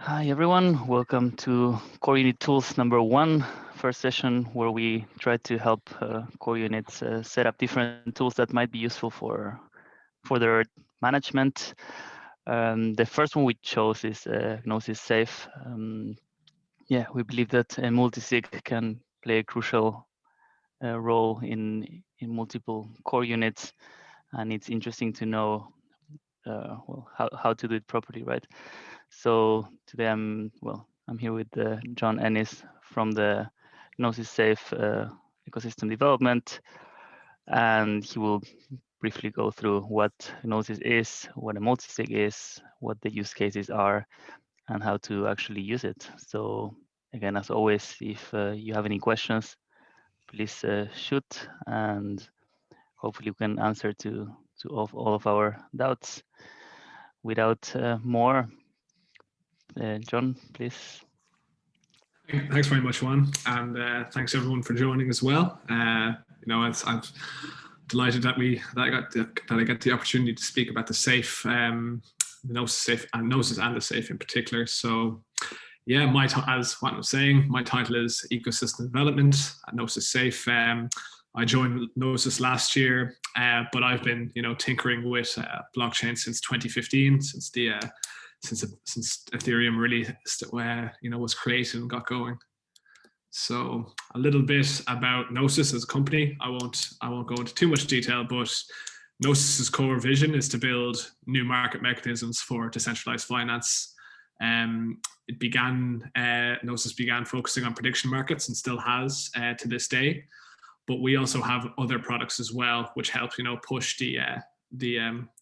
Hi everyone, welcome to Core Unit Tools number 1, first session where we try to help core units set up different tools that might be useful for their management. The first one we chose is Gnosis Safe. We believe that a multisig can play a crucial role in multiple core units, and it's interesting to know how to do it properly, right? So today I'm here with John Ennis from the Gnosis Safe ecosystem development, and he will briefly go through what Gnosis is, what a multisig is, what the use cases are, and how to actually use it. So again, as always, if you have any questions, please shoot, and hopefully we can answer to all of our doubts. Without more, John, please. Thanks very much, Juan, and thanks everyone for joining as well. I'm delighted that I get the opportunity to speak about the Safe, the Gnosis Safe, and Gnosis and the Safe in particular. So, yeah, as Juan was saying, my title is Ecosystem Development at Gnosis Safe. I joined Gnosis last year, but I've been, tinkering with blockchain since 2015, since Ethereum really, was created and got going. So a little bit about Gnosis as a company. I won't go into too much detail, but Gnosis's core vision is to build new market mechanisms for decentralized finance. Gnosis began focusing on prediction markets and still has to this day. But we also have other products as well, which help push the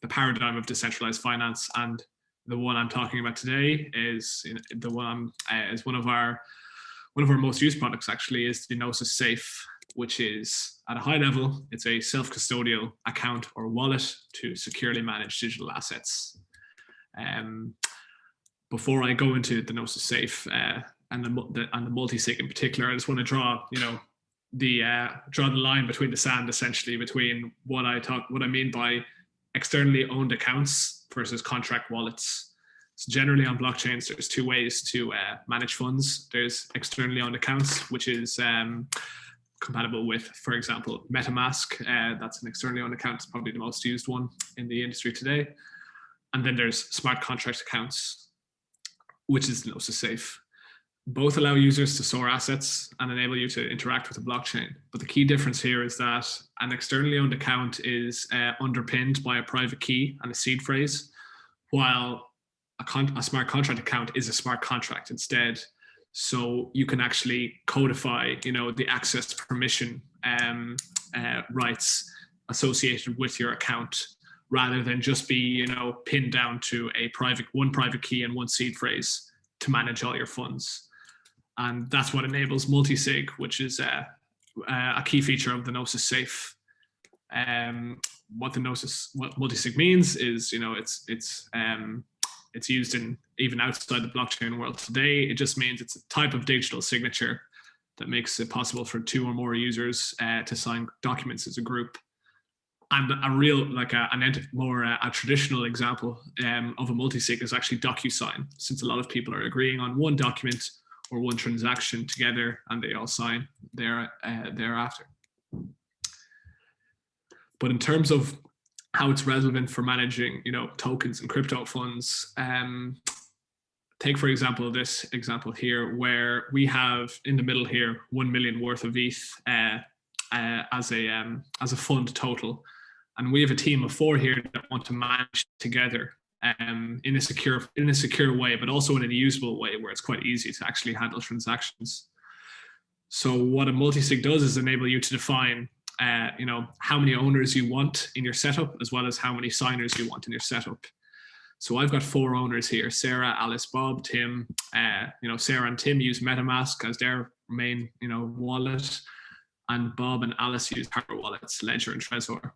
paradigm of decentralized finance. And the one I'm talking about today is one of our most used products. Actually, is the Gnosis Safe, which is at a high level, it's a self-custodial account or wallet to securely manage digital assets. Before I go into the Gnosis Safe and the multisig in particular, I just want to draw the line between the sand, essentially, between what I mean by externally owned accounts versus contract wallets. So generally on blockchains, there's two ways to manage funds. There's externally owned accounts, which is compatible with, for example, MetaMask. That's an externally owned account. It's probably the most used one in the industry today. And then there's smart contract accounts, which is Gnosis Safe. Both allow users to store assets and enable you to interact with the blockchain. But the key difference here is that an externally owned account is underpinned by a private key and a seed phrase, while a smart contract account is a smart contract instead. So you can actually codify, the access permission rights associated with your account, rather than just be, pinned down to one private key and one seed phrase to manage all your funds. And that's what enables multisig, which is a key feature of the Gnosis Safe. What multisig means is, it's used in even outside the blockchain world today. It just means it's a type of digital signature that makes it possible for two or more users to sign documents as a group. And a traditional example of a multisig is actually DocuSign, since a lot of people are agreeing on one document or one transaction together, and they all sign thereafter. But in terms of how it's relevant for managing, tokens and crypto funds, take, for example, this example here, where we have in the middle here 1 million worth of ETH as a fund total, and we have a team of 4 here that want to manage together in a secure way, but also in a usable way where it's quite easy to actually handle transactions. So what a multisig does is enable you to define how many owners you want in your setup, as well as how many signers you want in your setup. So I've got 4 owners here: Sarah, Alice, Bob, Tim. Sarah and Tim use MetaMask as their main wallet, and Bob and Alice use hardware wallets, Ledger and Trezor.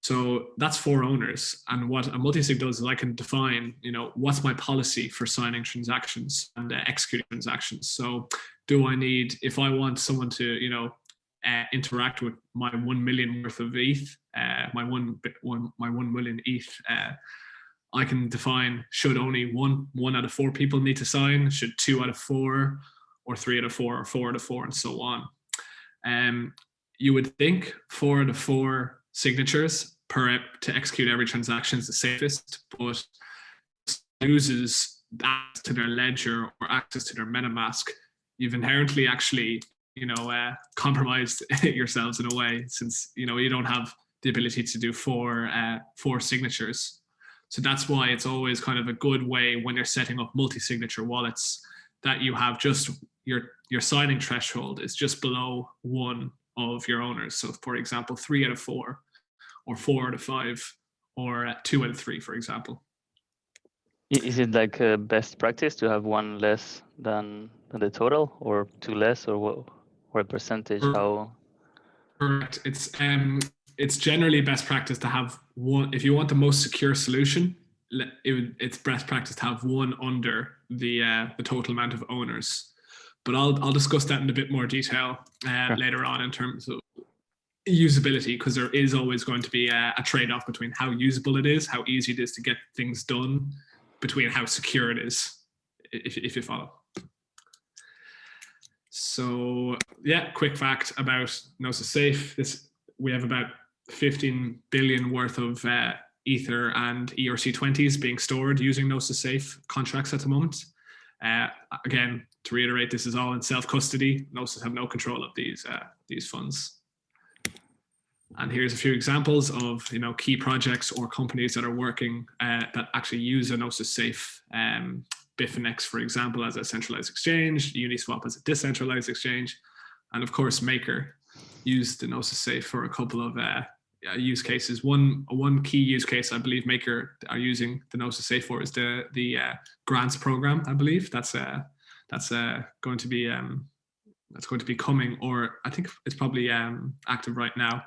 So that's 4 owners. And what a multisig does is I can define, what's my policy for signing transactions and executing transactions. So if I want someone to, interact with my 1 million worth of ETH, my 1 million ETH, I can define, should only one out of 4 people need to sign, should 2 out of 4, or 3 out of 4, or 4 out of 4, and so on. You would think 4 out of 4 signatures to execute every transaction is the safest, but loses access to their ledger or access to their MetaMask, you've inherently actually, compromised yourselves in a way, since you don't have the ability to do 4 signatures. So that's why it's always kind of a good way when you're setting up multi-signature wallets that you have just your signing threshold is just below 1 of your owners. So for example, 3 out of 4, or 4 out of 5, or 2 out of 3, for example. Is it like a best practice to have 1 less than the total, or 2 less, or what, or a percentage? How? Correct. It's generally best practice to have 1. If you want the most secure solution, it's best practice to have 1 under the total amount of owners. But I'll discuss that in a bit more detail later on in terms of usability, because there is always going to be a trade-off between how usable it is, how easy it is to get things done, between how secure it is, if you follow. So yeah, quick fact about Gnosis Safe. We have about 15 billion worth of Ether and ERC20s being stored using Gnosis Safe contracts at the moment. Again, to reiterate, this is all in self-custody. Gnosis have no control of these funds. And here's a few examples of key projects or companies that are working that actually use a Gnosis Safe. Bitfinex, for example, as a centralized exchange, Uniswap as a decentralized exchange, and of course Maker used the Gnosis Safe for a couple of use cases. One key use case I believe Maker are using the Gnosis Safe for is the grants program. I believe that's going to be coming, or I think it's probably active right now.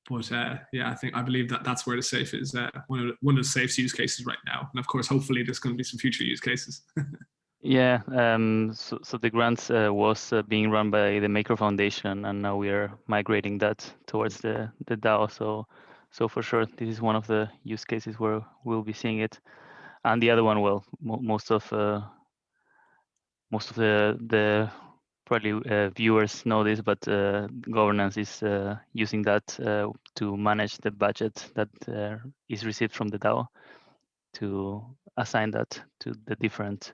But I believe that's where the Safe is one of the Safe's use cases right now. And of course, hopefully there's going to be some future use cases. Yeah, so the grants was being run by the Maker Foundation, and now we are migrating that towards the DAO. So for sure, this is one of the use cases where we'll be seeing it. And the other one, well, most of the probably viewers know this, but governance is using that to manage the budget that is received from the DAO, to assign that to the different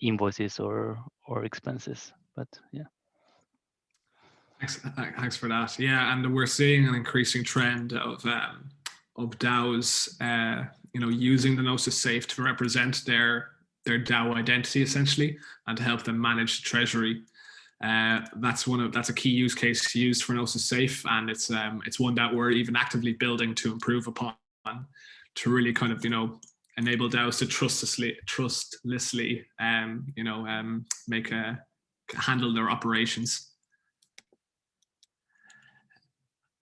invoices or expenses. But yeah. Thanks for that. Yeah, and we're seeing an increasing trend of DAOs, using the Gnosis Safe to represent their DAO identity essentially, and to help them manage the treasury. That's a key use case used for Gnosis Safe, and it's one that we're even actively building to improve upon, to really kind of enable DAOs to trustlessly handle their operations.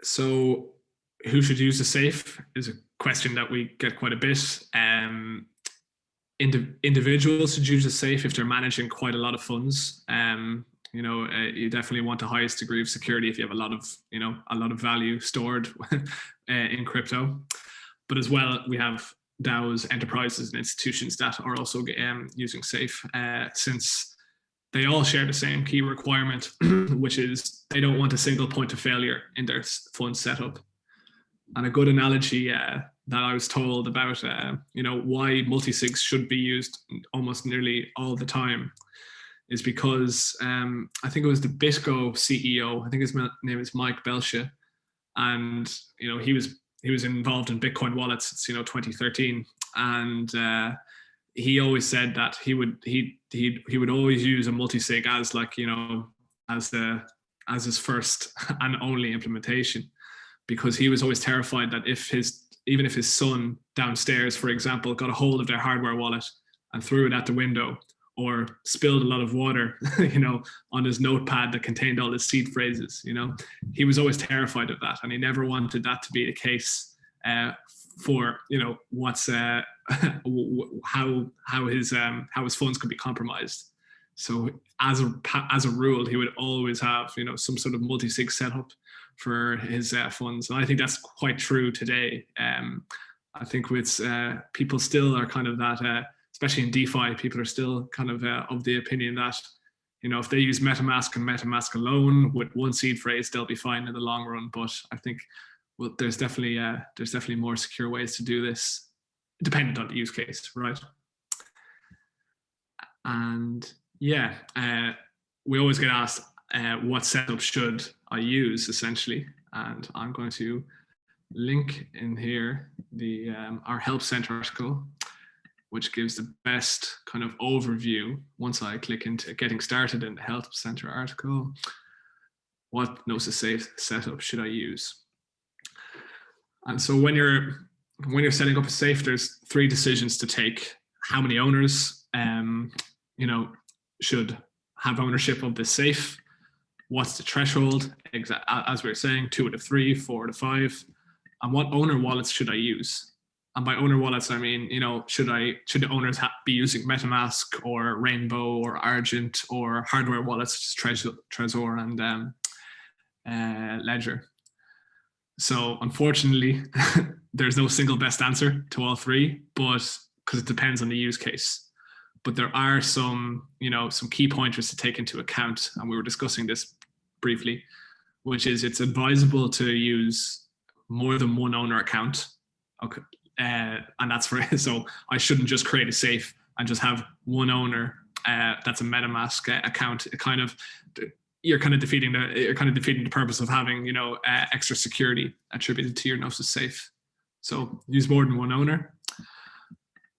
So who should use the Safe is a question that we get quite a bit. Individuals should use the Safe if they're managing quite a lot of funds. You definitely want the highest degree of security if you have a lot of value stored in crypto. But as well, we have DAOs, enterprises, and institutions that are also using Safe, since they all share the same key requirement, which is they don't want a single point of failure in their fund setup. And a good analogy that I was told about, why multisigs should be used almost nearly all the time, is because I think it was the BitGo CEO. I think his name is Mike Belshe, and he was involved in Bitcoin wallets since 2013, and he always said that he would always use a multisig as his first and only implementation, because he was always terrified that even if his son downstairs, for example, got a hold of their hardware wallet and threw it at the window, or spilled a lot of water, on his notepad that contained all his seed phrases, he was always terrified of that, and he never wanted that to be the case for what's how his funds could be compromised. So as a rule, he would always have some sort of multi-sig setup for his funds, and I think that's quite true today. I think with people still are kind of that, especially in DeFi, people are still kind of the opinion that, you know, if they use MetaMask and MetaMask alone with one seed phrase, they'll be fine in the long run. But I think, well, there's definitely more secure ways to do this, dependent on the use case, right? And yeah, we always get asked, what setup should I use, essentially? And I'm going to link in here the our Help Center article, which gives the best kind of overview. Once I click into getting started in the Help Center article, what Gnosis Safe setup should I use? And so when you're setting up a safe, there's 3 decisions to take: how many owners you know, should have ownership of this safe, what's the threshold, as we were saying, 2 out of 3, 4 out of 5, and what owner wallets should I use? And by owner wallets, I mean, you know, should the owners be using MetaMask or Rainbow or Argent or hardware wallets such as Trezor and Ledger? So unfortunately, there's no single best answer to all 3, but because it depends on the use case. But there are some, you know, some key pointers to take into account, and we were discussing this briefly, which is it's advisable to use more than one owner account. Okay, and that's for so I shouldn't just create a safe and just have one owner that's a MetaMask account. You're kind of defeating the purpose of having, you know, extra security attributed to your Gnosis Safe. So use more than one owner,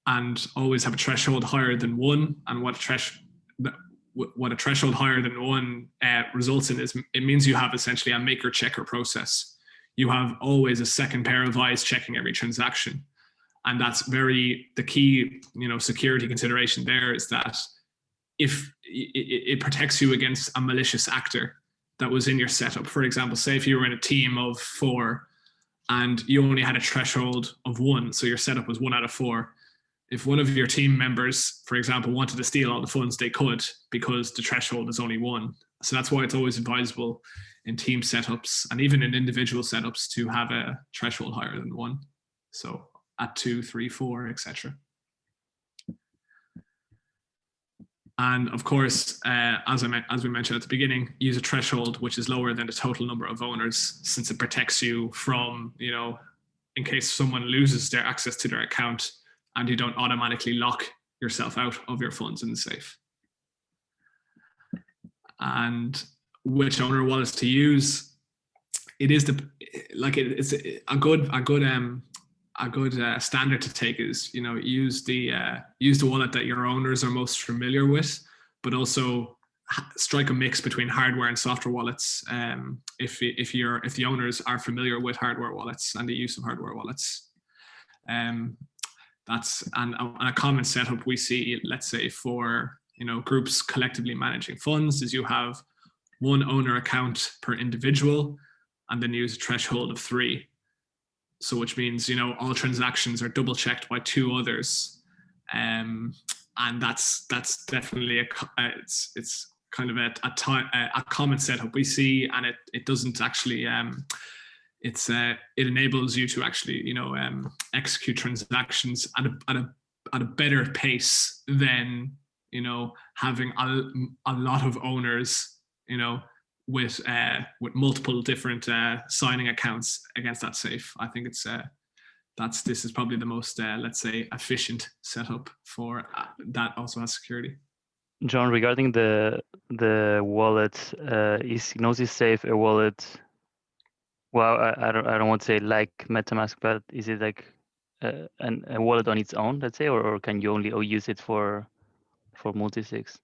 and always have a threshold higher than 1. And what a threshold higher than 1 results in is it means you have essentially a maker checker process. You have always a second pair of eyes checking every transaction, and that's the key, you know, security consideration there is that if it protects you against a malicious actor that was in your setup. For example, say if you were in a team of 4 and you only had a threshold of 1, so your setup was 1 out of 4. If one of your team members, for example, wanted to steal all the funds, they could, because the threshold is only 1. So that's why it's always advisable in team setups and even in individual setups to have a threshold higher than 1. So at 2, 3, 4, etc. And of course, as we mentioned at the beginning, use a threshold which is lower than the total number of owners, since it protects you from, you know, in case someone loses their access to their account, and you don't automatically lock yourself out of your funds in the safe. And which owner wallets to use? It's a good standard to take is, you know, use the wallet that your owners are most familiar with, but also strike a mix between hardware and software wallets. If the owners are familiar with hardware wallets and the use of hardware wallets. That's a common setup we see, let's say, for, you know, groups collectively managing funds, is you have 1 owner account per individual, and then use a threshold of 3. So which means, you know, all transactions are double checked by 2 others, and that's definitely it's kind of a common setup we see, and it doesn't actually it enables you to actually, you know, execute transactions at a better pace than, you know, having a lot of owners, you know, with multiple different signing accounts against that safe. I think this is probably the most let's say efficient setup for that also has security. John, regarding the wallet, is Gnosis Safe a wallet? Well, I don't want to say like MetaMask, but is it like a wallet on its own, let's say, or can you only use it for multisigs?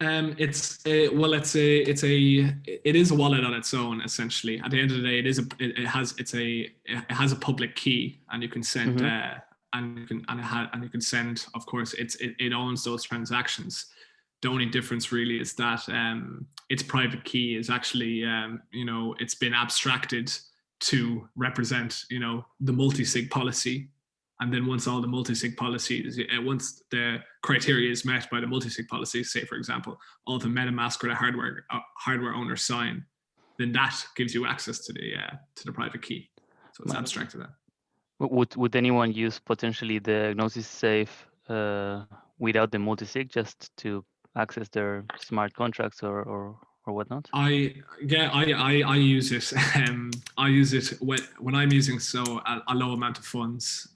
It is a wallet on its own, essentially. At the end of the day, it has a public key, and you can send and you can send. Of course, it owns those transactions. The only difference really is that its private key is actually you know, it's been abstracted to represent, you know, the multisig policy. And then once all the multisig policies, once the criteria is met by the multisig policy, say for example, all the MetaMask or the hardware owner sign, then that gives you access to the private key. So it's abstracted out. Would anyone use potentially the Gnosis Safe without the multisig just to access their smart contracts or whatnot? I use it. I use it when I'm using a low amount of funds.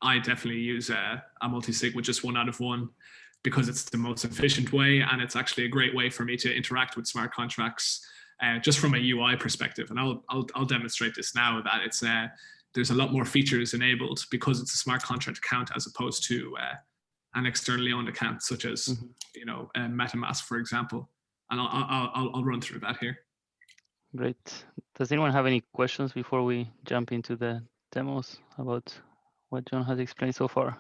I definitely use a multisig with just one out of one because it's the most efficient way, and it's actually a great way for me to interact with smart contracts just from a UI perspective. And I'll demonstrate this now that it's there's a lot more features enabled because it's a smart contract account as opposed to an externally owned account such as MetaMask, for example. And I'll run through that here. Great. Does anyone have any questions before we jump into the demos about what John has explained so far?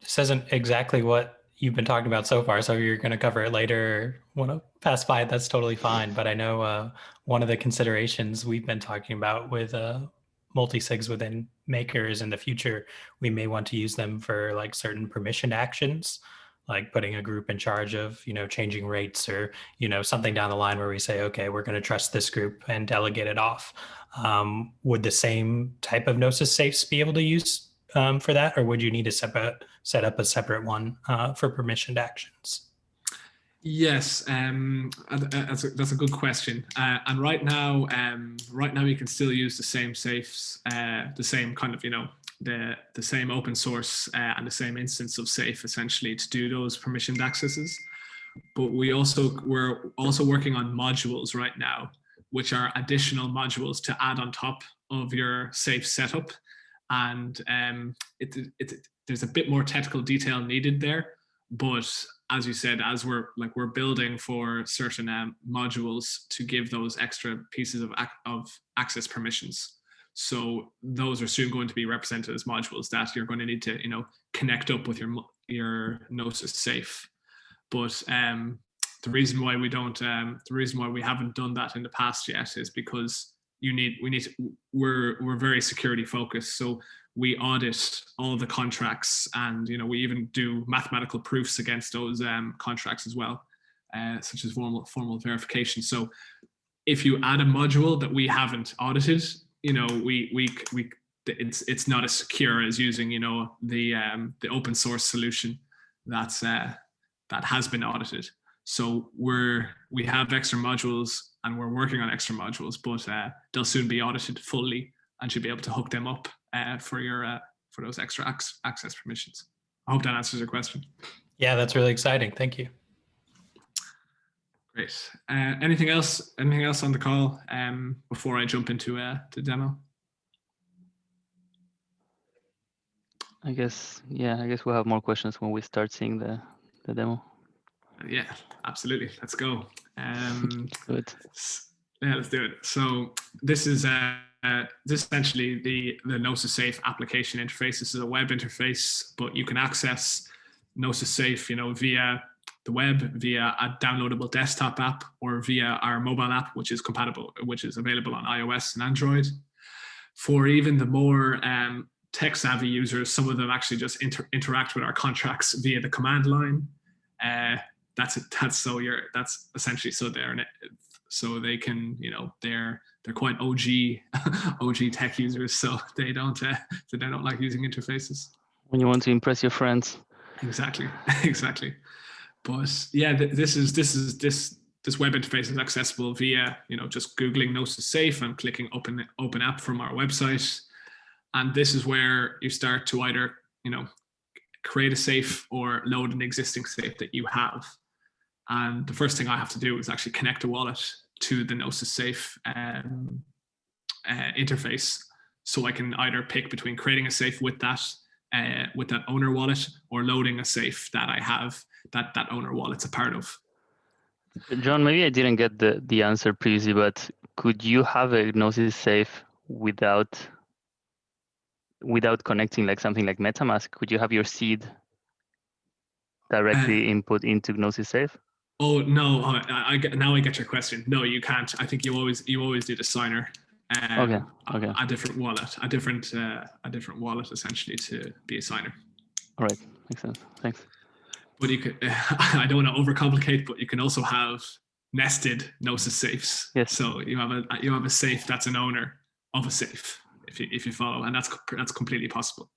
This isn't exactly what you've been talking about so far, so you're going to cover it later. Want to pass by it, that's totally fine. But I know one of the considerations we've been talking about with multisigs within makers in the future, we may want to use them for like certain permissioned actions, like putting a group in charge of, changing rates or, something down the line where we say, okay, we're going to trust this group and delegate it off. Would the same type of Gnosis safes be able to use for that, or would you need to set up a separate one for permissioned actions? Yes, that's a good question. And right now you can still use the same safes, the same kind of the same open source and the same instance of safe essentially to do those permissioned accesses. But we're also working on modules right now, which are additional modules to add on top of your safe setup. And there's a bit more technical detail needed there, but as you said, as we're building for certain modules to give those extra pieces of access permissions. So those are soon going to be represented as modules that you're going to need to connect up with your Gnosis Safe. But the reason why we haven't done that in the past yet is because we're very security focused. So we audit all the contracts, and we even do mathematical proofs against those contracts as well, such as formal verification. So if you add a module that we haven't audited, it's not as secure as using the open source solution that has been audited. So we have extra modules and we're working on extra modules, but they'll soon be audited fully and should be able to hook them up for those extra access permissions. I hope that answers your question. Yeah, that's really exciting. Thank you. Great. Anything else on the call before I jump into the demo? I guess we'll have more questions when we start seeing the demo. Yeah, absolutely. Let's go. Good. Yeah, let's do it. So this is essentially the Gnosis Safe application interface. This is a web interface, but you can access Gnosis Safe, via the web, via a downloadable desktop app, or via our mobile app, which is available on iOS and Android. For even the more tech-savvy users, some of them actually just interact with our contracts via the command line. That's essentially so they can they're quite OG tech users, so they don't like using interfaces when you want to impress your friends. Exactly. But yeah, this web interface is accessible via just googling Gnosis Safe and clicking open app from our website, and this is where you start to either create a safe or load an existing safe that you have. And the first thing I have to do is actually connect a wallet to the Gnosis Safe interface, so I can either pick between creating a safe with that owner wallet or loading a safe that I have that owner wallet's a part of. John, maybe I didn't get the answer previously, but could you have a Gnosis Safe without connecting like something like MetaMask? Could you have your seed directly input into Gnosis Safe? Oh no! Now I get your question. No, you can't. I think you always do the signer. Okay. A different wallet essentially to be a signer. All right, makes sense. Thanks. But you could. I don't want to overcomplicate, but you can also have nested Gnosis safes. Yes. So you have a safe that's an owner of a safe, if you follow, and that's completely possible.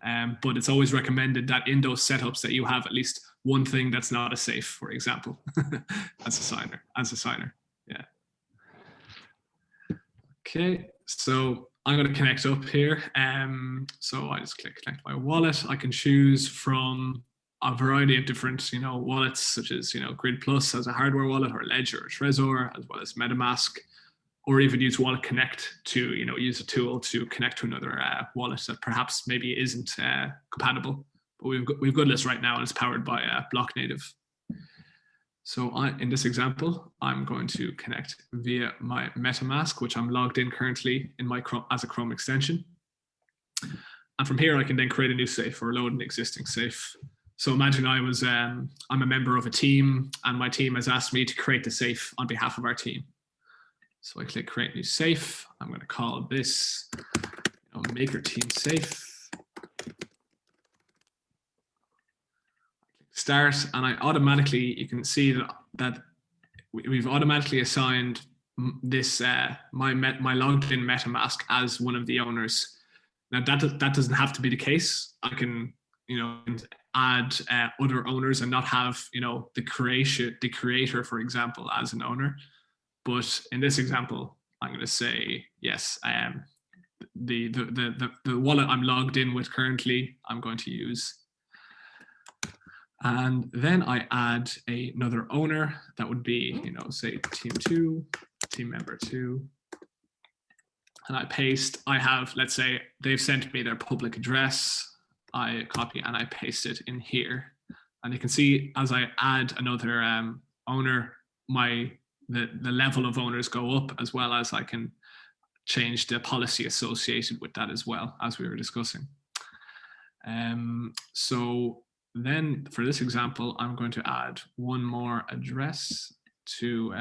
But it's always recommended that in those setups that you have at least one thing that's not a safe, for example, as a signer. Yeah. Okay, so I'm going to connect up here. So I just click connect my wallet. I can choose from a variety of different, wallets, such as, Grid Plus as a hardware wallet, or Ledger or Trezor, as well as MetaMask, or even use Wallet Connect to, use a tool to connect to another wallet that perhaps maybe isn't compatible. But we've got this right now, and it's powered by Block Native. So in this example, I'm going to connect via my MetaMask, which I'm logged in currently in my Chrome as a Chrome extension. And from here, I can then create a new safe or load an existing safe. So imagine I'm a member of a team, and my team has asked me to create the safe on behalf of our team. So I click create new safe. I'm going to call this maker team safe. Start, and I automatically, you can see that we've automatically assigned this my logged in MetaMask as one of the owners. Now that doesn't have to be the case. I can add other owners and not have the creator, for example, as an owner. But in this example, I'm going to say yes. The wallet I'm logged in with currently, I'm going to use. And then I add another owner that would be, say team 2, team member 2. And I paste, let's say they've sent me their public address. I copy and I paste it in here. And you can see as I add another owner, the level of owners go up, as well as I can change the policy associated with that as well, as we were discussing. So then for this example, I'm going to add one more address to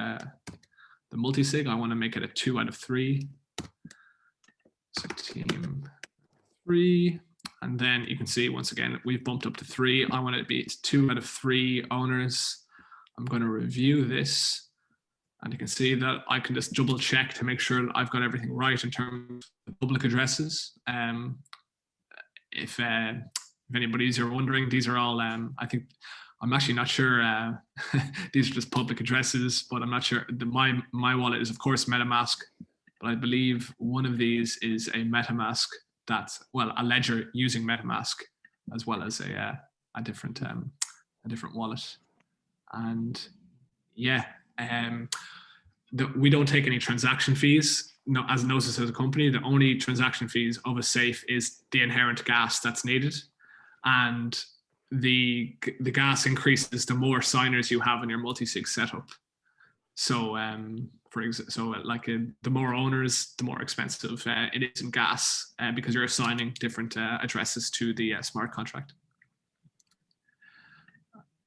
the multisig. I want to make it a 2 out of 3. So team 3. And then you can see, once again, we've bumped up to 3. I want it to be 2 out of 3 owners. I'm going to review this. And you can see that I can just double check to make sure that I've got everything right in terms of public addresses. If anybody's wondering, these are all, I think, I'm actually not sure, these are just public addresses, but I'm not sure. My wallet is, of course, MetaMask, but I believe one of these is a MetaMask that's, well, a ledger using MetaMask, as well as a different wallet. And yeah, we don't take any transaction fees. No, as Gnosis as a company, the only transaction fees of a safe is the inherent gas that's needed, and the gas increases the more signers you have in your multisig setup. So, the more owners, the more expensive it is in gas, because you're assigning different addresses to the smart contract.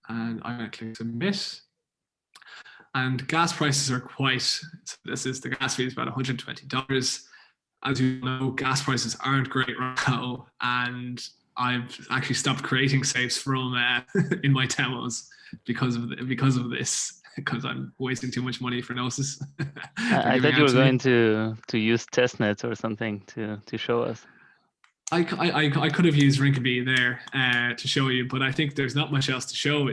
And I'm going to click submit. And gas prices are the gas fee is about $120. As you know, gas prices aren't great right now, and I've actually stopped creating safes from in my demos because of this, because I'm wasting too much money for Gnosis. I thought you were going to use testnets or something to show us. I could have used Rinkeby there to show you, but I think there's not much else to show.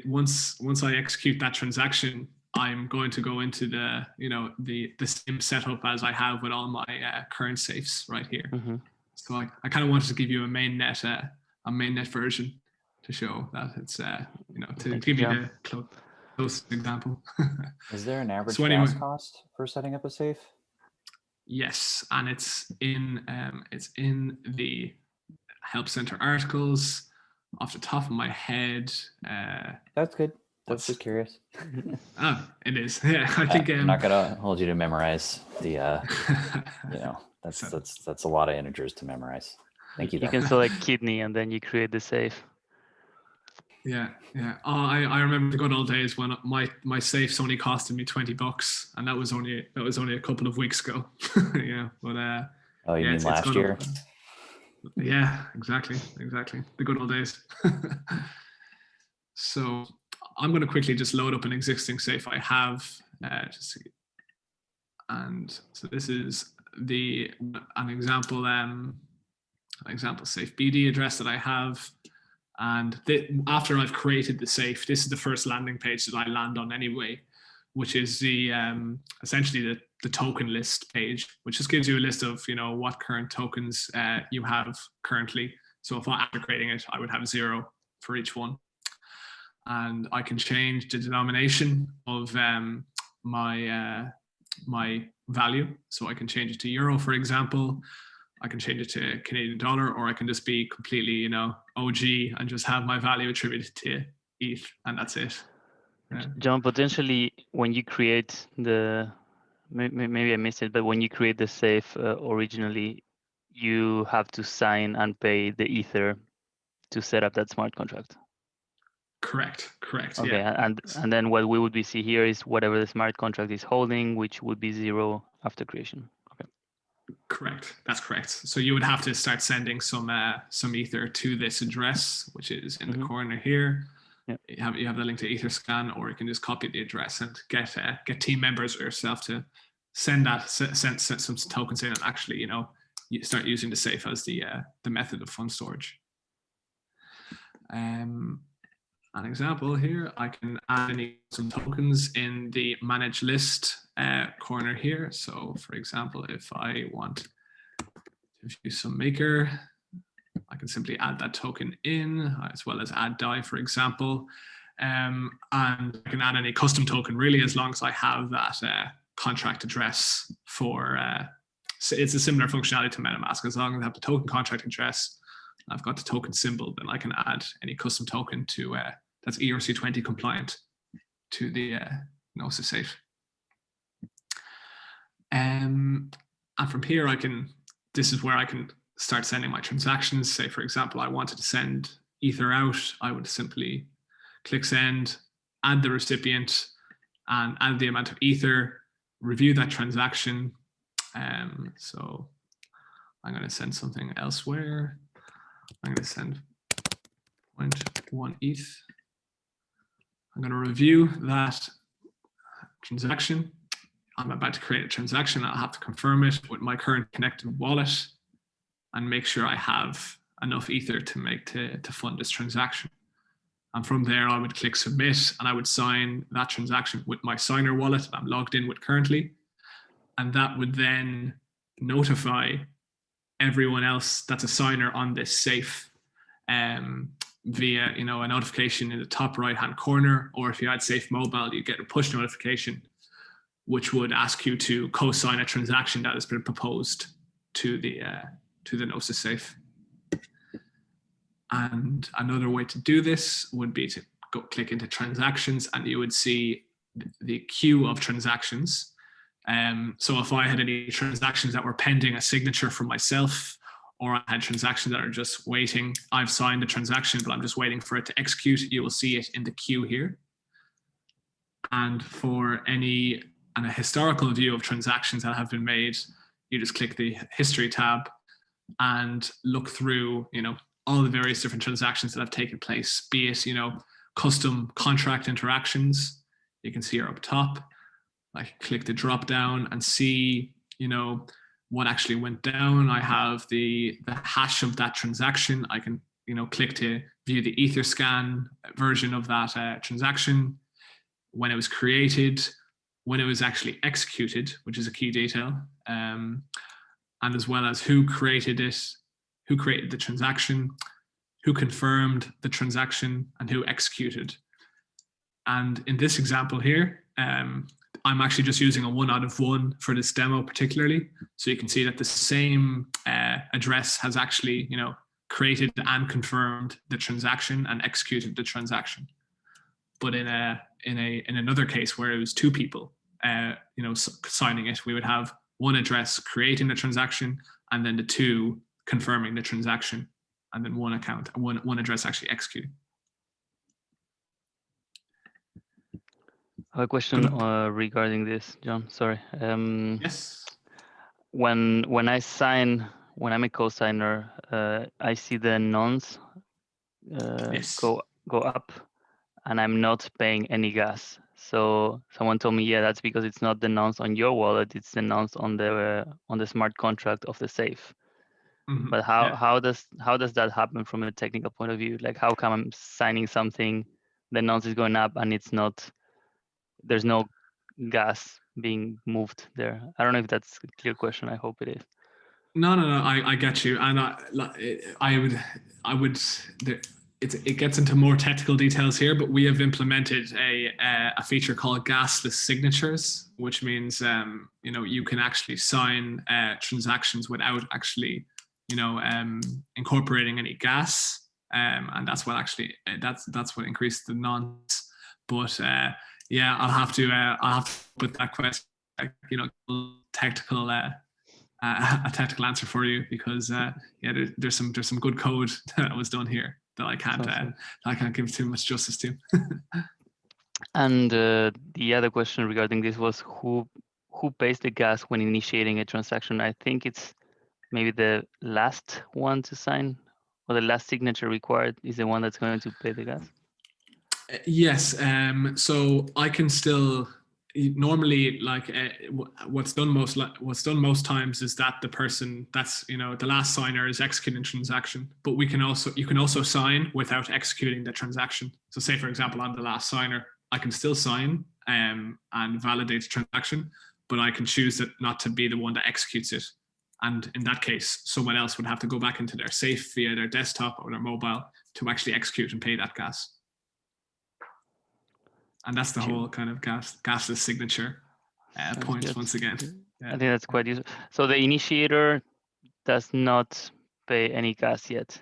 Once I execute that transaction, I'm going to go into the same setup as I have with all my current safes right here. Mm-hmm. So I kind of wanted to give you a mainnet version to show that it's to give you the closest example. Is there an average gas cost for setting up a safe? Yes, and it's in the Help Center articles. Off the top of my head, that's good. That's just curious. Oh, it is. Yeah, I think I'm not gonna hold you to memorize the. That's a lot of integers to memorize. Thank you. You can select kidney, and then you create the safe. Yeah. Oh, I remember the good old days when my safes only costed me $20, and that was only a couple of weeks ago. Yeah, but oh, you mean last year? Yeah, exactly. The good old days. So I'm going to quickly just load up an existing safe I have. And so this is an example safe BD address that I have. And after I've created the safe, this is the first landing page that I land on anyway, which is the essentially the token list page, which just gives you a list of what current tokens you have currently. So if after creating it, I would have 0 for each one, and I can change the denomination of my value. So I can change it to euro, for example. I can change it to Canadian dollar, or I can just be completely, OG and just have my value attributed to ETH, and that's it. John, potentially when you create maybe I missed it, but when you create the safe originally, you have to sign and pay the Ether to set up that smart contract. Correct. Okay, yeah. and then what we would see here is whatever the smart contract is holding, which would be 0 after creation. Okay. Correct. That's correct. So you would have to start sending some Ether to this address, which is in the corner here. Yeah. You have the link to Etherscan, or you can just copy the address and get team members or yourself to send some tokens in, and actually you start using the safe as the method of fund storage. An example here, I can add some tokens in the manage list corner here. So for example, if I want to view some maker, I can simply add that token in, as well as add DAI, for example. And I can add any custom token, really, as long as I have that contract address for, so it's a similar functionality to MetaMask. As long as I have the token contract address, I've got the token symbol, then I can add any custom token to that's ERC20 compliant to the Gnosis Safe. And from here, this is where I can start sending my transactions. Say, for example, I wanted to send Ether out. I would simply click send, add the recipient, and add the amount of Ether, review that transaction. So I'm going to send something elsewhere. I'm going to send 0.1 ETH. I'm going to review that transaction. I'm about to create a transaction. I'll have to confirm it with my current connected wallet and make sure I have enough Ether to fund this transaction. And from there, I would click submit, and I would sign that transaction with my signer wallet that I'm logged in with currently. And that would then notify everyone else that's a signer on this safe via a notification in the top right hand corner, or if you had Safe Mobile, you get a push notification which would ask you to co-sign a transaction that has been proposed to the Gnosis Safe. And another way to do this would be to go click into transactions, and you would see the queue of transactions. So if I had any transactions that were pending a signature from myself, or I had transactions that are just waiting, I've signed the transaction, but I'm just waiting for it to execute, you will see it in the queue here. And for a historical view of transactions that have been made, you just click the history tab and look through, all the various different transactions that have taken place, be it, custom contract interactions. You can see here up top. I can click the drop down and see, what actually went down. I have the hash of that transaction. I can, click to view the Etherscan version of that transaction, when it was created, when it was actually executed, which is a key detail, and as well as who created it, who created the transaction, who confirmed the transaction, and who executed. And in this example here, I'm actually just using a 1 out of 1 for this demo particularly. So you can see that the same address has actually, created and confirmed the transaction and executed the transaction. But in another case where it was 2 people, signing it, we would have one address creating the transaction, and then the 2 confirming the transaction, and then one address actually executing. I have a question regarding this, John. Sorry. Yes. When I'm a co-signer, I see the nonce Yes. go up, and I'm not paying any gas. So someone told me, yeah, that's because it's not denounced on your wallet; it's denounced on the smart contract of the safe. Mhm. But Yeah. how does that happen from a technical point of view? Like, how come I'm signing something, the nonce is going up, and there's no gas being moved there? I don't know if that's a clear question. I hope it is. No, I get you, and I would. It gets into more technical details here, but we have implemented a feature called gasless signatures, which means you can actually sign transactions without actually incorporating any gas, and that's what actually that's what increased the nonce. But yeah, I'll have to put that question, technical. A technical answer for you, because there's some good code that was done here that I can't give too much justice to. And the other question regarding this was who pays the gas when initiating a transaction? I think it's maybe the last one to sign, or the last signature required is the one that's going to pay the gas. Yes. So I can still normally, like, what's done most times is that the person that's the last signer is executing the transaction, but you can also sign without executing the transaction. So say, for example, I'm the last signer, I can still sign and validate the transaction, but I can choose not to be the one that executes it. And in that case, someone else would have to go back into their safe via their desktop or their mobile to actually execute and pay that gas. And that's the whole kind of gasless signature point once again. Yeah. I think that's quite useful. So the initiator does not pay any gas yet.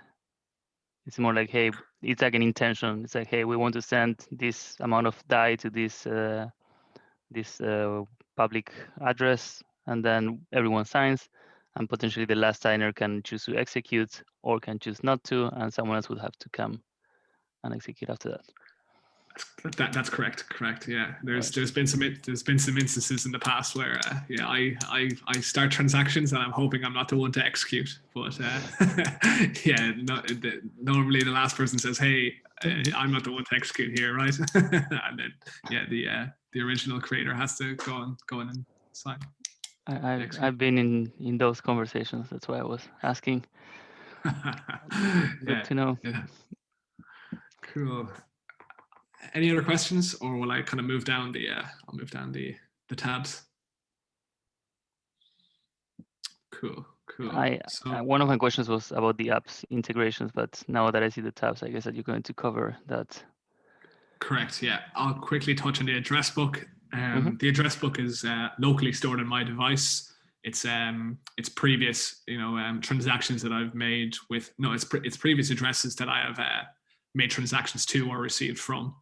It's more like, hey, it's like an intention. It's like, hey, we want to send this amount of DAI to this public address, and then everyone signs, and potentially the last signer can choose to execute or can choose not to, and someone else would have to come and execute after that. That's correct. Yeah, there's been some instances in the past where I start transactions and I'm hoping I'm not the one to execute, but normally the last person says, hey, I'm not the one to execute here, right? And then the original creator has to go in and sign. I've been in those conversations. That's why I was asking. Good to know. Yeah. Cool. Any other questions, or will I kind of move down I'll move down the tabs. Cool. One of my questions was about the apps integrations, but now that I see the tabs, I guess that you're going to cover that. Correct. Yeah, I'll quickly touch on the address book. The address book is locally stored on my device. It's previous transactions that I've made with it's previous addresses that I have made transactions to or received from.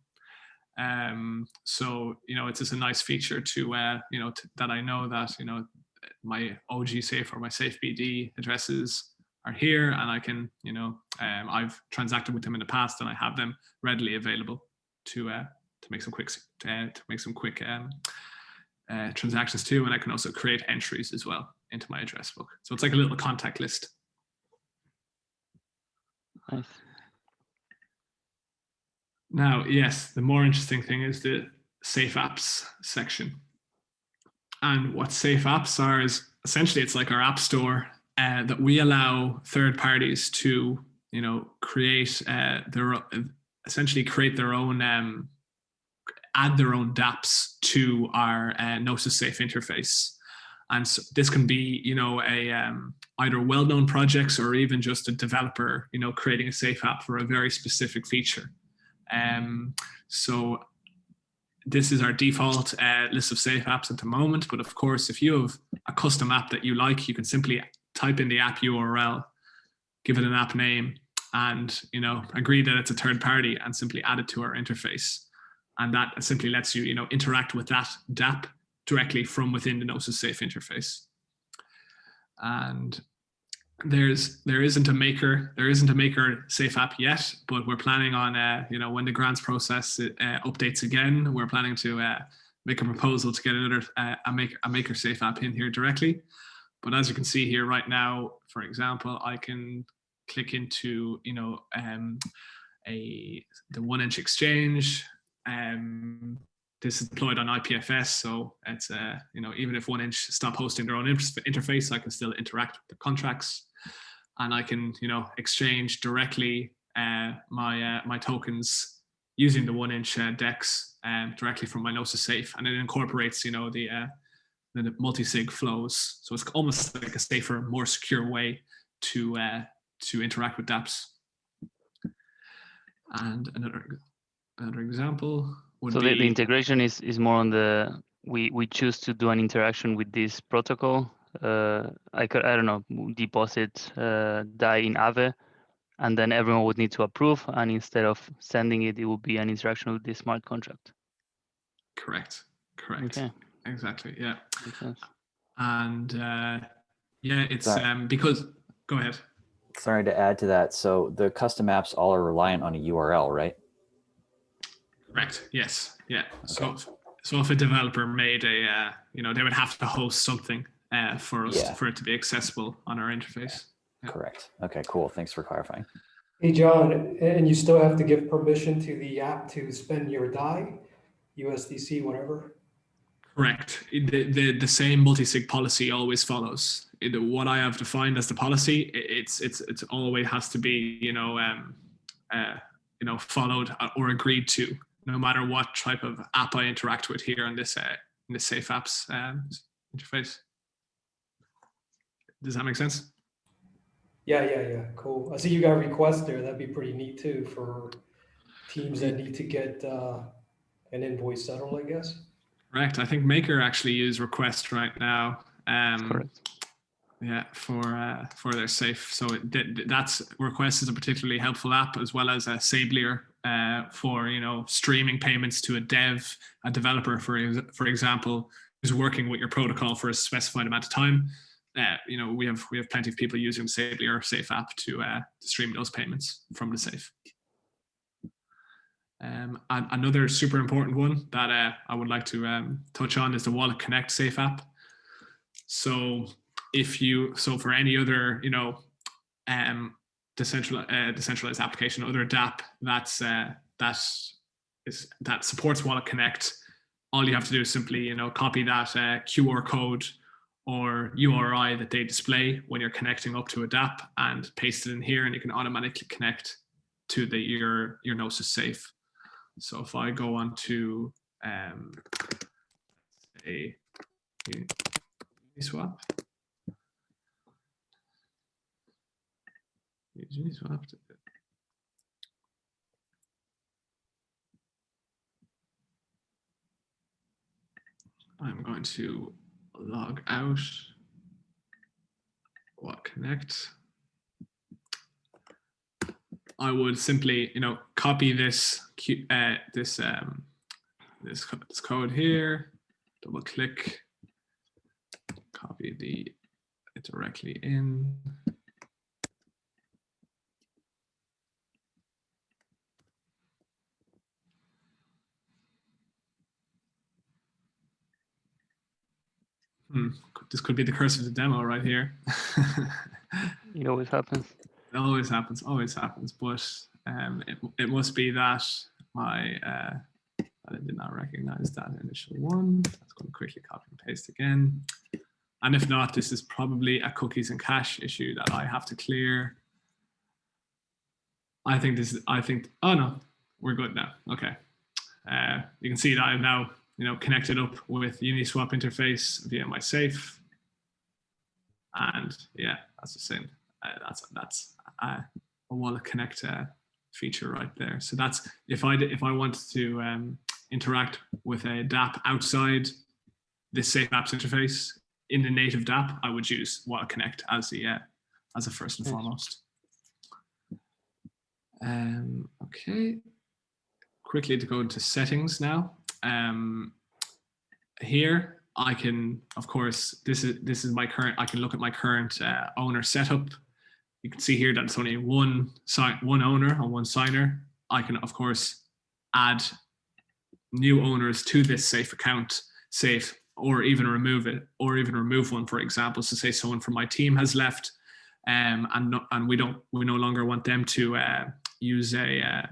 So it's just a nice feature to that I know that my OG Safe or my Safe BD addresses are here, and I can I've transacted with them in the past, and I have them readily available to make some quick transactions too, and I can also create entries as well into my address book. So it's like a little contact list. Nice. Now, yes, the more interesting thing is the Safe Apps section. And what Safe Apps are is essentially it's like our app store that we allow third parties to create create their own add their own dApps to our Gnosis Safe interface. And so this can be either well-known projects or even just a developer creating a Safe app for a very specific feature. So this is our default list of Safe apps at the moment, but of course, if you have a custom app that you like, you can simply type in the app URL, give it an app name, and agree that it's a third party, and simply add it to our interface. And that simply lets you interact with that dApp directly from within the Gnosis Safe interface. And there isn't a maker Safe app yet, but we're planning on when the grants process updates again, we're planning to make a proposal to get another a maker Safe app in here directly. But as you can see here right now, for example, I can click into the 1-inch exchange. This is deployed on IPFS, so it's even if 1-inch stop hosting their own interface, I can still interact with the contracts, and I can exchange directly my tokens using the 1-inch DEX directly from my Gnosis Safe, and it incorporates the multisig flows, so it's almost like a safer, more secure way to interact with dApps. And another example would so be the integration is more on the we choose to do an interaction with this protocol. I don't know, deposit DAI in Aave, and then everyone would need to approve, and instead of sending it, it would be an interaction with this smart contract. Correct. Okay. Exactly. Yeah. Makes sense. And it's because go ahead. Sorry to add to that. So the custom apps all are reliant on a URL, right? Correct. Yes. Yeah. Okay. So if a developer made they would have to host something for us for it to be accessible on our interface. Yeah. Correct. Okay, cool. Thanks for clarifying. Hey, John, and you still have to give permission to the app to spend your DAI, USDC, whatever? Correct. The same multisig policy always follows. What I have defined as the policy, it's always has to be followed or agreed to, no matter what type of app I interact with here on this in the Safe Apps interface. Does that make sense? Yeah. Cool. I see you got requests there. That'd be pretty neat too for teams that need to get an invoice settled, I guess. Correct. I think Maker actually use request right now. Correct. Yeah, for their Safe. So that's Request is a particularly helpful app, as well as a Sablier for streaming payments to a developer, for example, who's working with your protocol for a specified amount of time. We have plenty of people using the Sablier Safe app to stream those payments from the Safe. And another super important one that I would like to touch on is the Wallet Connect Safe app. So for any other decentralized application, other dApp that supports Wallet Connect, all you have to do is simply copy that QR code or URI that they display when you're connecting up to a dApp and paste it in here, and you can automatically connect to your Gnosis Safe. So if I go on to a Uniswap, I'm going to log out. Wallet Connect. I would simply, copy this code here. Double click, copy it directly in. This could be the curse of the demo right here. It always happens. It always happens. But it must be that I did not recognize that initial one. Let's go and quickly copy and paste again. And if not, this is probably a cookies and cache issue that I have to clear. Oh no, we're good now. Okay. You can see that I'm now connected up with Uniswap interface via my Safe. And yeah, that's the same. That's a Wallet Connect feature right there. So that's if I wanted to interact with a dApp outside this Safe Apps interface in the native dApp, I would use Wallet Connect as a first and foremost. Okay, quickly to go into settings now. Here I can, of course, this is my current. I can look at my current owner setup. You can see here that it's only one owner and one signer. I can, of course, add new owners to this Safe account, or even remove it, or even remove one, for example. So say someone from my team has left, and we no longer want them to use a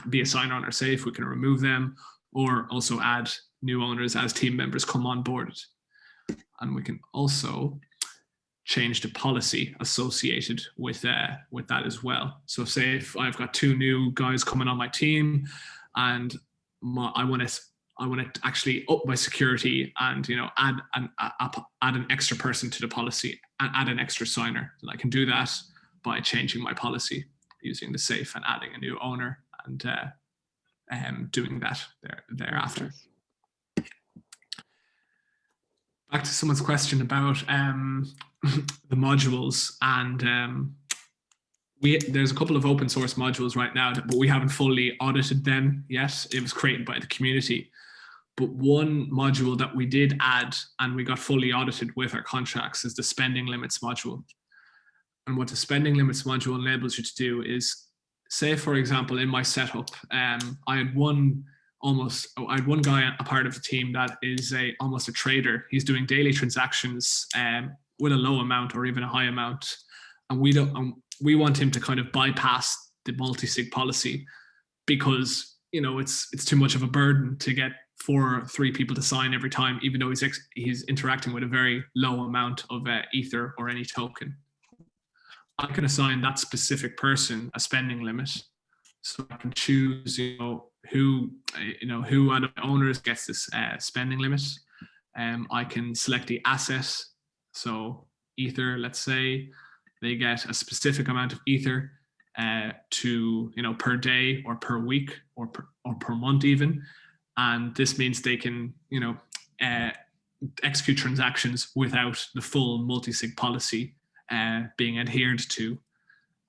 be a signer on our safe, we can remove them, or also add new owners as team members come on board. And we can also change the policy associated with that as well. So say if I've got 2 new guys coming on my team, and I want to actually up my security and add an extra person to the policy and add an extra signer, and I can do that by changing my policy using the safe and adding a new owner and doing that thereafter. Back to someone's question about the modules, and there's a couple of open source modules right now, but we haven't fully audited them yet. It was created by the community. But one module that we did add and we got fully audited with our contracts is the spending limits module. And what the spending limits module enables you to do is, say, for example, in my setup, I had one guy, a part of the team that is almost a trader. He's doing daily transactions with a low amount or even a high amount. And we want him to kind of bypass the multisig policy because, it's too much of a burden to get 4 or 3 people to sign every time, even though he's interacting with a very low amount of Ether or any token. I can assign that specific person a spending limit. So I can choose, who out of owners gets this spending limit. I can select the asset. So Ether, let's say, they get a specific amount of Ether to per day or per week or per month even, and this means they can execute transactions without the full multisig policy being adhered to.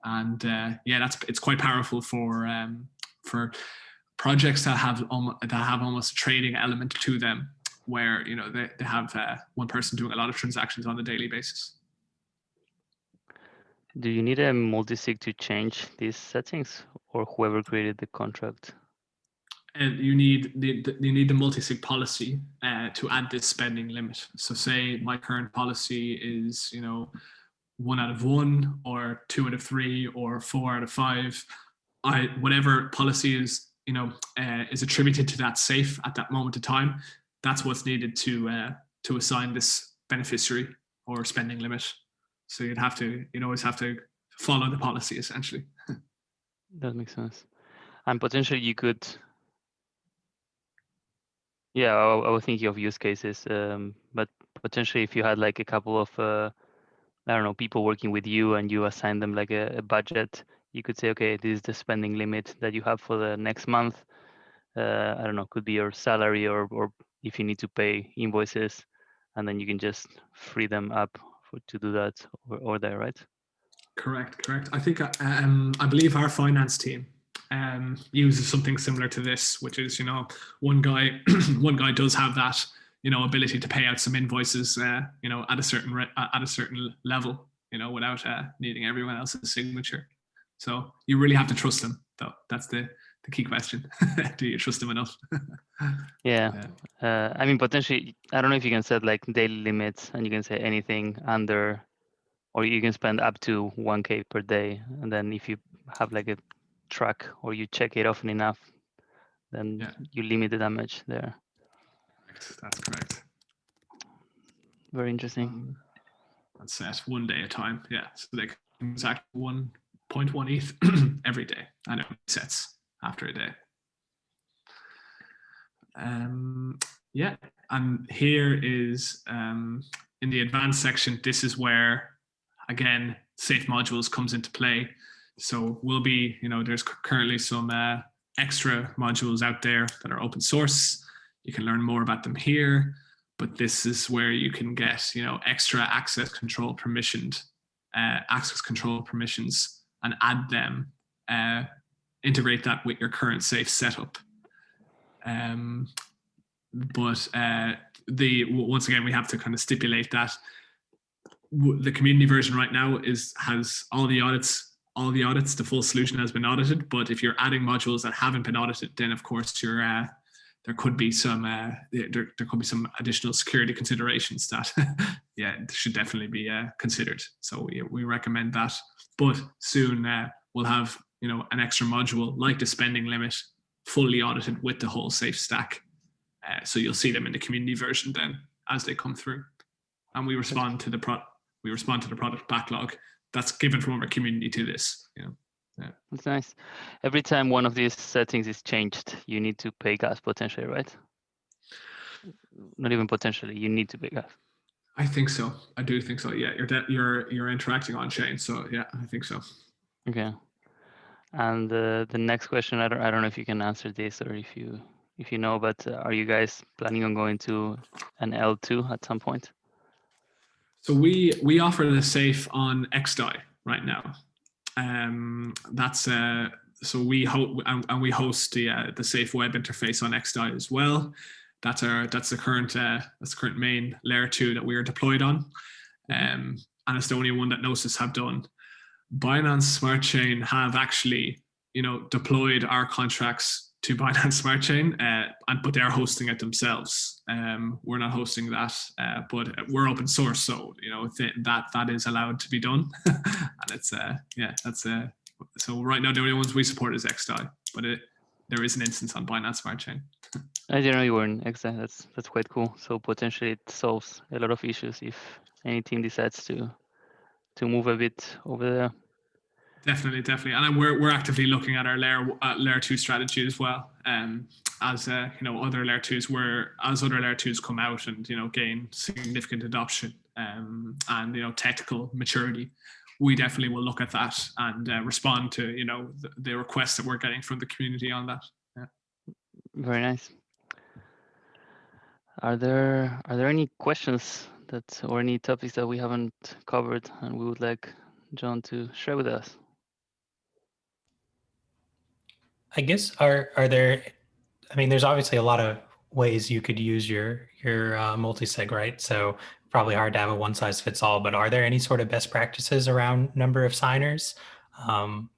And it's quite powerful for projects that have almost a trading element to them, where they have one person doing a lot of transactions on a daily basis. Do you need a multisig to change these settings, or whoever created the contract? And you need the multisig policy to add this spending limit. So say my current policy is 1 out of 1 or 2 out of 3 or 4 out of 5. Whatever policy is attributed to that safe at that moment of time, that's what's needed to assign this beneficiary or spending limit. So you'd always have to follow the policy essentially. That makes sense. And potentially you could, I was thinking of use cases, but potentially if you had like a couple of people working with you and you assign them like a budget, you could say, okay, this is the spending limit that you have for the next month. Could be your salary or if you need to pay invoices, and then you can just free them up to do that or there, right? Correct. I think I believe our finance team uses something similar to this, which is one guy does have that ability to pay out some invoices at a certain level without needing everyone else's signature. So you really have to trust them, though. That's the key question. Do you trust them enough? Potentially, I don't know if you can set like daily limits, and you can say anything under, or you can spend up to 1K per day. And then if you have like a track or you check it often enough, then you limit the damage there. That's correct. Very interesting. That's set 1 day at a time. Yeah. So they can exact 1.1 ETH every day, and it resets after a day. And here is in the advanced section, this is where again safe modules comes into play. So we'll be, there's currently some extra modules out there that are open source. You can learn more about them here, but this is where you can get extra access control permissions and add them, integrate that with your current safe setup. But once again, we have to kind of stipulate that the community version right now has all the audits, the full solution has been audited. But if you're adding modules that haven't been audited, then of course there could be some additional security considerations that should definitely be considered. So we recommend that. But soon we'll have an extra module like the spending limit fully audited with the whole safe stack. So you'll see them in the community version then as they come through, and we respond to the product backlog that's given from our community to this. That's nice. Every time one of these settings is changed, you need to pay gas potentially, right? Not even potentially, you need to pay gas. I think so. I do think so. Yeah, you're interacting on chain, so yeah, I think so. Okay. And the next question, I don't know if you can answer this or if you know, but are you guys planning on going to an L2 at some point? So we offer the safe on XDAI right now. That's so we host the safe web interface on XDAI as well. That's the current main layer 2 that we are deployed on, and it's the only one that Gnosis have done. Binance Smart Chain have actually deployed our contracts to Binance Smart Chain, but they're hosting it themselves. We're not hosting that, but we're open source, so that is allowed to be done. And it's so right now the only ones we support is XDAI, but there is an instance on Binance Smart Chain. I didn't know you were in XDAI. That's quite cool. So potentially it solves a lot of issues if any team decides to move a bit over there. Definitely, and we're actively looking at our layer 2 strategy as well. As other layer 2s come out and gain significant adoption and technical maturity, we definitely will look at that and respond to the requests that we're getting from the community on that. Yeah. Very nice. Are there any questions or any topics that we haven't covered and we would like John to share with us? I guess are there? I mean, there's obviously a lot of ways you could use your multisig, right? So probably hard to have a one size fits all. But are there any sort of best practices around number of signers?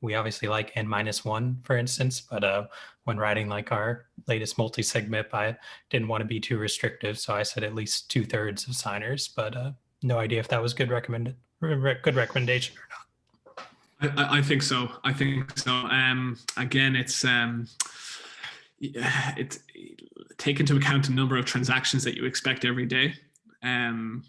We obviously like n-1, for instance, but when writing like our latest multisig MIP, I didn't want to be too restrictive, so I said at least 2/3 of signers. But no idea if that was good recommendation or not. I think so. Again, it's take into account the number of transactions that you expect every day, and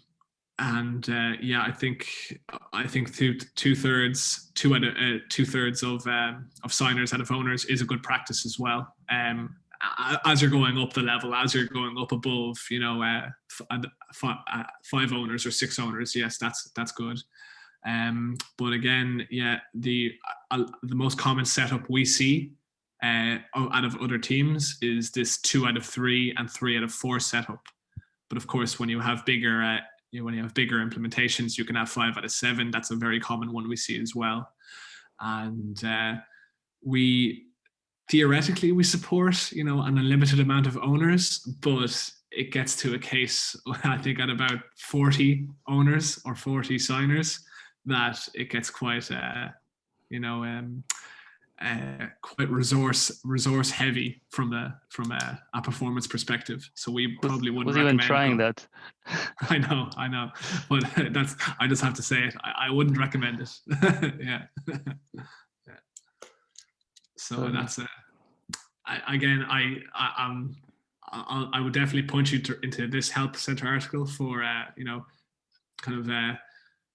I think 2/3 of signers out of owners is a good practice as well. As you're going up the level, as you're going up above, 5 owners or 6 owners, yes, that's good. But again, the most common setup we see out of other teams is this 2 out of 3 and 3 out of 4 setup. But of course, when you have bigger implementations, you can have 5 out of 7. That's a very common one we see as well. And we theoretically support an unlimited amount of owners, but it gets to a case, I think, at about 40 owners or 40 signers, that it gets quite quite resource heavy from a performance perspective. So we probably wouldn't recommend even trying that. I know, but I just have to say it. I wouldn't recommend it. Yeah. So that's I would definitely point you into this Help Center article for kind of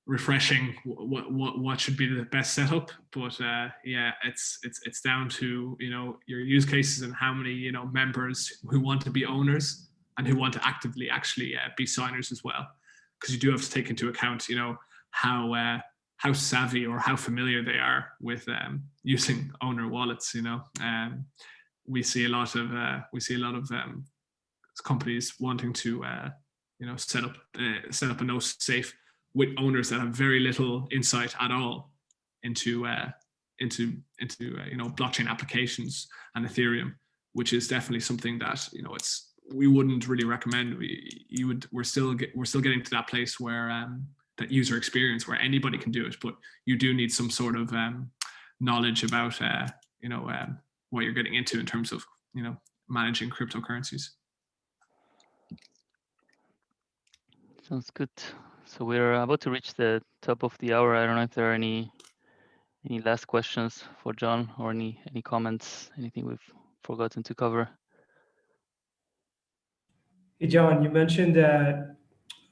refreshing what should be the best setup. But it's down to your use cases and how many members who want to be owners and who want to actively actually be signers as well, because you do have to take into account how savvy or how familiar they are with using owner wallets. We see a lot of companies wanting to set up a Gnosis Safe with owners that have very little insight at all into blockchain applications and Ethereum, which is definitely something that we wouldn't really recommend. We're still getting to that place where that user experience where anybody can do it, but you do need some sort of knowledge about what you're getting into in terms of managing cryptocurrencies. Sounds good. So we're about to reach the top of the hour. I don't know if there are any Any last questions for John, or any comments? Anything we've forgotten to cover? Hey, John, you mentioned that,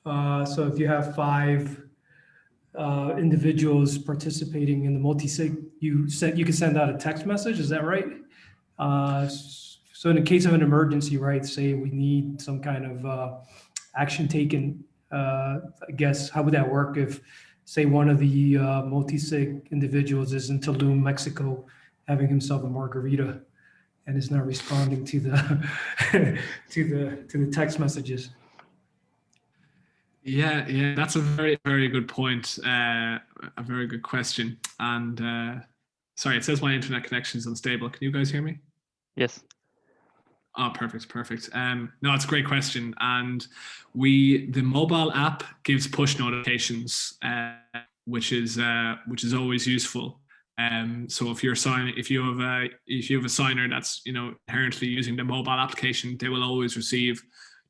so if you have 5 individuals participating in the multisig, you said you can send out a text message, is that right? So in the case of an emergency, right, say we need some kind of action taken, I guess, how would that work if, say, one of the multisig individuals is in Tulum, Mexico, having himself a margarita and is not responding to the to the text messages? Yeah, that's a very, very good point. A very good question. And sorry, it says my internet connection is unstable. Can you guys hear me? Yes. Oh, perfect. No, it's a great question. And the mobile app gives push notifications, which is always useful. So if you have a signer that's inherently using the mobile application, they will always receive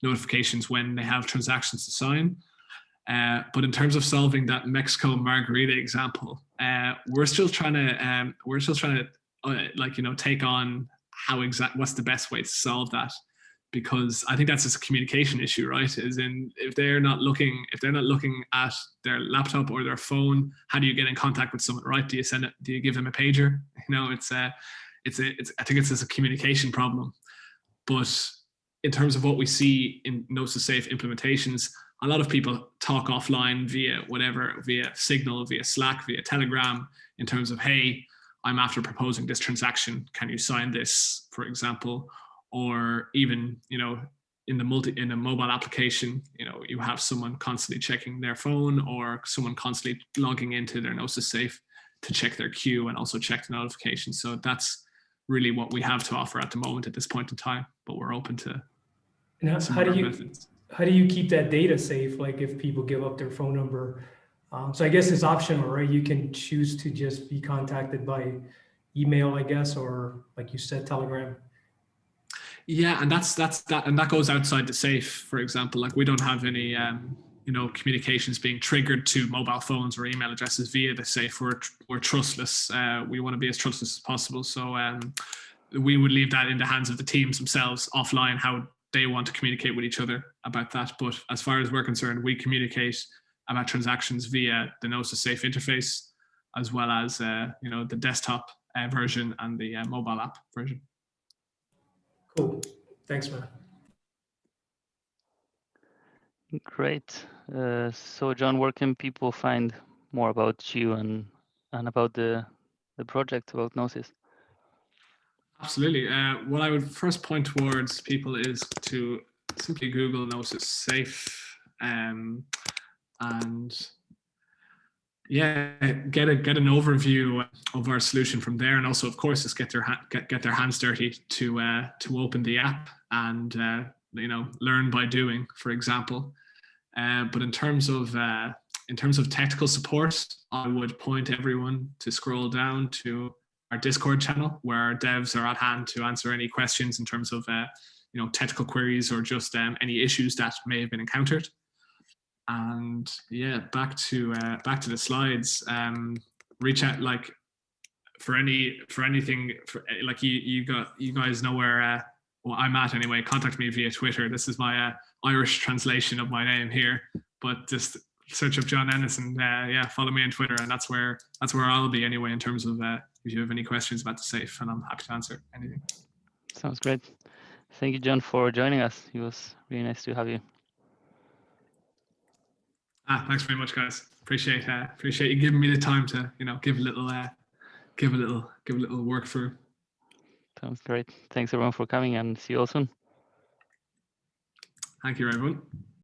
notifications when they have transactions to sign. But in terms of solving that Mexico margarita example, we're still trying to take on what's the best way to solve that, because I think that's just a communication issue, right? As in, if they're not looking at their laptop or their phone, how do you get in contact with someone, right? Do you give them a pager? I think it's just a communication problem. But in terms of what we see in Gnosis Safe implementations, a lot of people talk offline via Signal, via Slack, via Telegram, in terms of, hey, I'm after proposing this transaction. Can you sign this, for example? Or even, in a mobile application, you have someone constantly checking their phone, or someone constantly logging into their Gnosis Safe to check their queue and also check the notifications. So that's really what we have to offer at the moment at this point in time, but we're open to some other methods. How do you keep that data safe? Like if people give up their phone number, so I guess it's optional, right? You can choose to just be contacted by email, I guess, or like you said, Telegram. Yeah, and that goes outside the safe. For example, like we don't have any communications being triggered to mobile phones or email addresses via the safe. We're trustless. We want to be as trustless as possible. So we would leave that in the hands of the teams themselves offline, how they want to communicate with each other about that. But as far as we're concerned, we communicate about transactions via the Gnosis Safe interface, as well as the desktop version and the mobile app version. Cool. Thanks, man. Great. So John, where can people find more about you and about the project, about Gnosis? Absolutely. What I would first point towards people is to simply Google Gnosis Safe, and yeah, get an overview of our solution from there, and also, of course, just get their hands dirty to open the app and learn by doing, for example. But in terms of technical support, I would point everyone to scroll down to our Discord channel, where our devs are at hand to answer any questions in terms of technical queries or just any issues that may have been encountered. And yeah, back to the slides. Reach out, like, for anything, like you guys know where I'm at anyway. Contact me via Twitter. This is my Irish translation of my name here, but just search up John Ennis and follow me on Twitter, and that's where I'll be anyway, in terms of if you have any questions about the safe, and I'm happy to answer anything. Sounds great. Thank you, John, for joining us. It was really nice to have you. Thanks very much, guys. Appreciate you giving me the time to give a little work through. Sounds great. Thanks everyone for coming, and see you all soon. Thank you, everyone.